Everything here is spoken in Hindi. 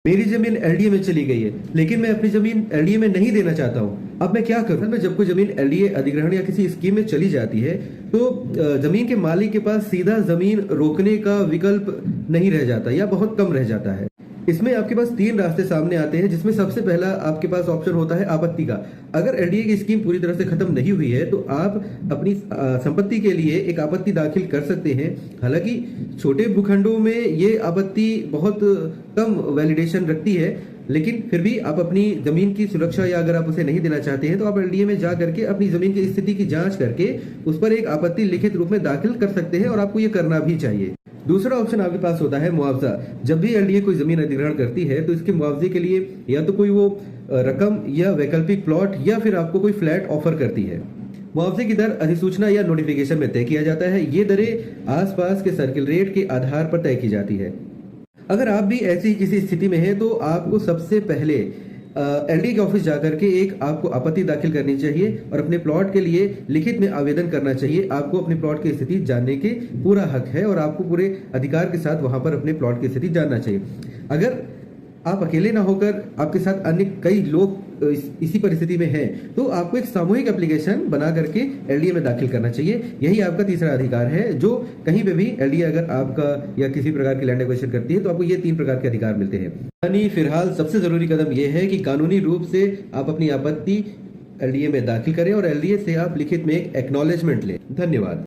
मेरी जमीन एलडीए में चली गई है, लेकिन मैं अपनी जमीन एलडीए में नहीं देना चाहता हूँ। अब मैं क्या करूँ? मैं जब कोई जमीन एलडीए अधिग्रहण या किसी स्कीम में चली जाती है तो जमीन के मालिक के पास सीधा जमीन रोकने का विकल्प नहीं रह जाता या बहुत कम रह जाता है। इसमें आपके पास 3 रास्ते सामने आते हैं, जिसमें सबसे पहला आपके पास ऑप्शन होता है आपत्ति का। अगर एलडीए की स्कीम पूरी तरह से खत्म नहीं हुई है तो आप अपनी संपत्ति के लिए एक आपत्ति दाखिल कर सकते हैं। हालांकि छोटे भूखंडों में ये आपत्ति बहुत कम वैलिडेशन रखती है, लेकिन फिर भी आप अपनी जमीन की सुरक्षा या अगर आप उसे नहीं देना चाहते हैं तो आप एलडीए में जा करके अपनी जमीन की स्थिति की जांच करके उस पर एक आपत्ति लिखित रूप में दाखिल कर सकते हैं, और आपको ये करना भी चाहिए। दूसरा ऑप्शन आपके पास होता है मुआवजा। जब भी एलडीए कोई जमीन अधिग्रहण करती है तो इसके मुआवजे के लिए या तो कोई वो रकम या वैकल्पिक प्लॉट या फिर आपको कोई फ्लैट ऑफर करती है। मुआवजे की दर अधिसूचना या नोटिफिकेशन में तय किया जाता है। ये दरें आसपास के सर्किल रेट के आधार पर तय की जाती है। अगर आप भी ऐसी किसी स्थिति में हैं तो आपको सबसे पहले एलडीए के ऑफिस जाकर के एक आपको आपत्ति दाखिल करनी चाहिए और अपने प्लॉट के लिए लिखित में आवेदन करना चाहिए। आपको अपने प्लॉट की स्थिति जानने के पूरा हक है और आपको पूरे अधिकार के साथ वहां पर अपने प्लॉट की स्थिति जानना चाहिए। अगर आप अकेले ना होकर आपके साथ अन्य कई लोग इसी परिस्थिति में हैं तो आपको एक सामूहिक एप्लीकेशन बना करके एलडीए में दाखिल करना चाहिए। यही आपका तीसरा अधिकार है, जो कहीं पे भी एलडीए अगर आपका या किसी प्रकार की लैंड एक्विजिशन करती है तो आपको ये 3 प्रकार के अधिकार मिलते हैं। यानी फिलहाल सबसे जरूरी कदम यह है कि कानूनी रूप से आप अपनी आपत्ति एलडीए में दाखिल करें और एलडीए से आप लिखित में एक एक्नॉलेजमेंट लें। धन्यवाद।